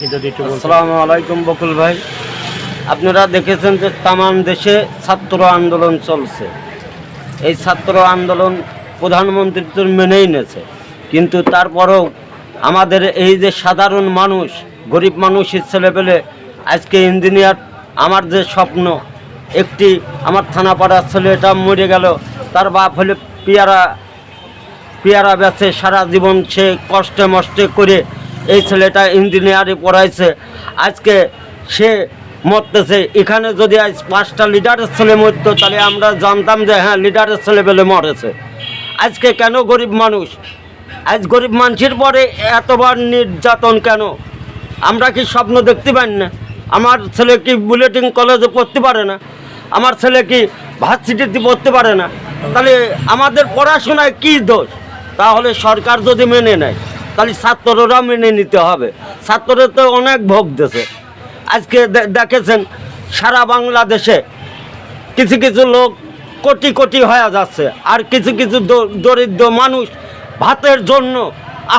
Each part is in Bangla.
আসসালামু আলাইকুম বকুল ভাই, আপনারা দেখেছেন যে তামাম দেশে ছাত্র আন্দোলন চলছে। এই ছাত্র আন্দোলন প্রধানমন্ত্রী তো মেনেই নিয়েছে, কিন্তু তারপরেও আমাদের এই যে সাধারণ মানুষ, গরিব মানুষের ছেলেপেলে আজকে ইঞ্জিনিয়ার, আমার যে স্বপ্ন, একটি আমার থানাপাড়ার ছেলেটা মরে গেল, তার বাপ হলে পেয়ারা বেচে সারা জীবন সে কষ্টে মষ্টে করে এই ছেলেটা ইঞ্জিনিয়ারে পড়াইছে, আজকে সে মরতেছে। এখানে যদি আজ 5টা লিডারের ছেলে মরত, তাহলে আমরা জানতাম যে হ্যাঁ লিডারের ছেলে পেলে মরেছে। আজকে কেন গরিব মানুষ, আজ গরিব মানুষের পরে এতবার নির্যাতন কেন? আমরা কি স্বপ্ন দেখতে পারি না? আমার ছেলে কি বুলেটিন কলেজে পড়তে পারে না? আমার ছেলে কি ভার্সিটিতে পড়তে পারে না? তাহলে আমাদের পড়াশোনায় কি দোষ? তাহলে সরকার যদি মেনে নেয়, তাহলে ছাত্ররা মেনে নিতে হবে। ছাত্ররা তো অনেক ভোগ দিয়েছে। আজকে দেখেছেন সারা বাংলাদেশে কিছু কিছু লোক কোটি কোটি হয়ে যাচ্ছে, আর কিছু কিছু দরিদ্র মানুষ ভাতের জন্য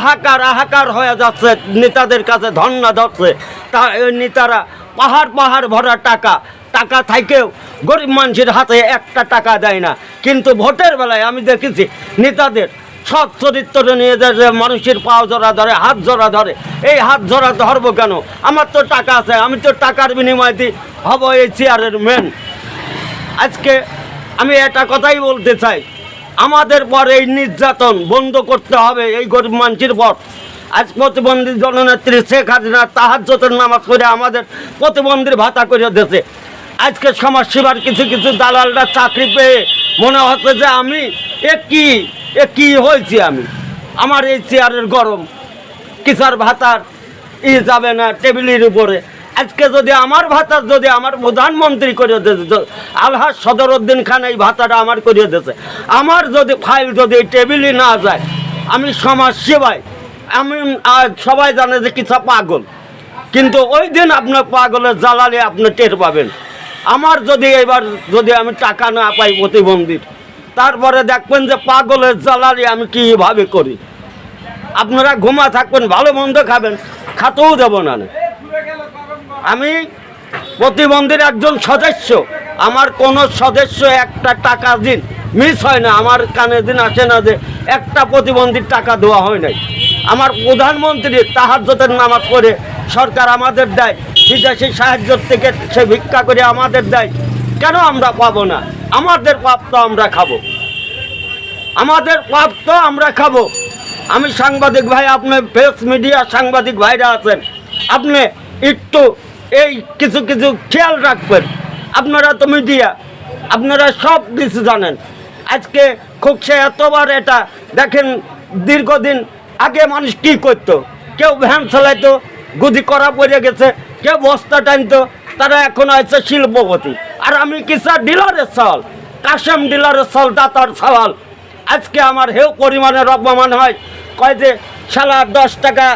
হাহাকার হয়ে যাচ্ছে, নেতাদের কাছে ধর্ণা ধরছে। তা ওই নেতারা পাহাড় ভরা টাকা থাকেও গরিব মানুষের হাতে একটা টাকা দেয় না। কিন্তু ভোটের বেলায় আমি দেখেছি নেতাদের সৎ চরিত্র নিয়ে যায়, যে মানুষের পাও জড়া ধরে, হাত জড়া ধরে। এই হাত জড়া ধরবো কেন? আমার তো টাকা আছে, আমি তো টাকার বিনিময়ে দিই হব এই চেয়ারের মেন। আজকে আমি একটা কথাই বলতে চাই, আমাদের পর এই নির্যাতন বন্ধ করতে হবে এই গরিব মানুষের পর। আজ প্রতিবন্ধী জননেত্রী শেখ হাসিনা তাহাজ্জুদের নামাজ পড়ে আমাদের প্রতিবন্ধীর ভাতা করে দিয়েছে। আজকে সমাজসেবার কিছু কিছু দালালরা চাকরি পেয়ে মনে হচ্ছে যে আমি কি হয়েছি, আমার এই চেয়ারের গরম, কিসার ভাতার যাবে না টেবিলের উপরে। আজকে যদি আমার ভাতার যদি আমার প্রধানমন্ত্রী করে দিয়েছে, আলহাজ সদরউদ্দিন খান এই ভাতাটা আমার করিয়ে দিয়েছে, আমার যদি ফাইল যদি টেবিলে না যায়, আমি সমাজ সেবায় আমি সবাই জানে যে কিছু পাগল, কিন্তু ওই দিন আপনার পাগলের জ্বালালে আপনি টের পাবেন। আমার যদি এবার যদি আমি টাকা না পাই প্রতিবন্ধীর, তারপরে দেখবেন যে পাগলের জ্বালালে আমি কীভাবে করি। আপনারা ঘুমা থাকবেন, ভালো মন্দ খাবেন, খাতেও দেব না। আমি প্রতিবন্ধীর একজন সদস্য, আমার কোনো সদস্য একটা টাকা দিন মিস হয় না, আমার কানে দিন আসে না যে একটা প্রতিবন্ধীর টাকা দেওয়া হয় নাই। আমার প্রধানমন্ত্রী তাহাজ্জুদের নামাজ পড়ে সরকার আমাদের দেয়, বিদেশি সাহায্য থেকে সে ভিক্ষা করে আমাদের দেয়, কেন আমরা পাবো না? আমাদের প্রাপ্য আমরা খাবো, আমাদের প্রাপ্য আমরা খাবো। আমি সাংবাদিক ভাই, আপনি প্রেস মিডিয়া সাংবাদিক ভাইরা আছেন, আপনি একটু এই কিছু কিছু খেয়াল রাখবেন। আপনারা তো মিডিয়া, আপনারা সব কিছু জানেন। আজকে খুকসে এতবার এটা দেখেন, দীর্ঘদিন আগে মানুষ কি করতো, কেউ ভ্যান চালাইতো, গুদি করা পড়ে গেছে, কেউ বস্তা টানতো, তারা এখন আছে শিল্পপতি। আর আমি কিসা ডিলারের চাল, কাশেম ডিলারের চাল, দাতার সওয়াল। আজকে আমার হেউ পরিমাণের অপমান হয়, কয় যে শালা 10 টাকা,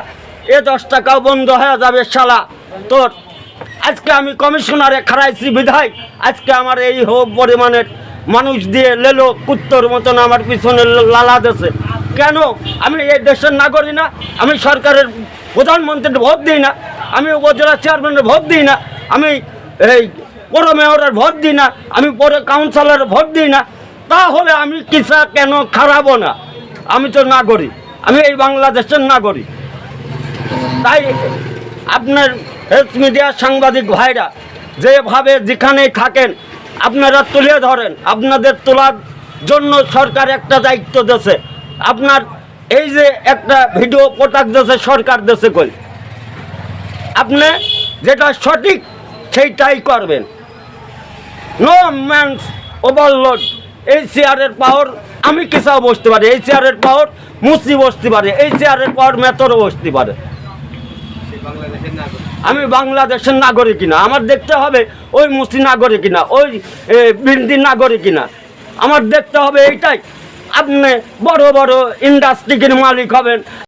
10 টাকাও বন্ধ হয়ে যাবে শালা তোর। আজকে আমি কমিশনারে খারাইছি বিধায় আজকে আমার এই হোক পরিমাণের মানুষ দিয়ে লেলো কুত্তর মতন আমার পিছনে লালা দেশে। কেন? আমি এই দেশের নাগরিক না? আমি সরকারের প্রধানমন্ত্রীর ভোট দিই না? আমি উপজেলা চেয়ারম্যানের ভোট দিই না? আমি এই পৌর মেয়রের ভোট দিই না? আমি পৌর কাউন্সিলরের ভোট দিই না? তাহলে আমি কিসা কেন খারাবো না? আমি তো নাগরিক, আমি এই বাংলাদেশের নাগরিক। তাই আপনার হেলথ মিডিয়া সাংবাদিক ভাইরা যেভাবে যেখানেই থাকেন আপনারা তুলে ধরেন। আপনাদের তোলার জন্য সরকার একটা দায়িত্ব দিয়েছে। আপনার এই যে একটা ভিডিও প্রোডাক্ট দিয়েছে সরকার দেশে কই, আপনি যেটা সঠিক সেইটাই করবেন। No man's overload. এই চেয়ারের পাওয়ার আমি কিসাও বসতে পারি, এই চেয়ারের পাওয়ার মুসি বসতে পারে, এই চেয়ারের পাওয়ার মেতরও বসতে পারে। আমি বাংলাদেশের নাগরিক কিনা আমার দেখতে হবে, ওই মুসলিম নাগরিক কিনা, ওই বিন্দির নাগরিক কিনা আমার দেখতে হবে। এইটাই। আপনি বড় বড় ইন্ডাস্ট্রির মালিক হবেন,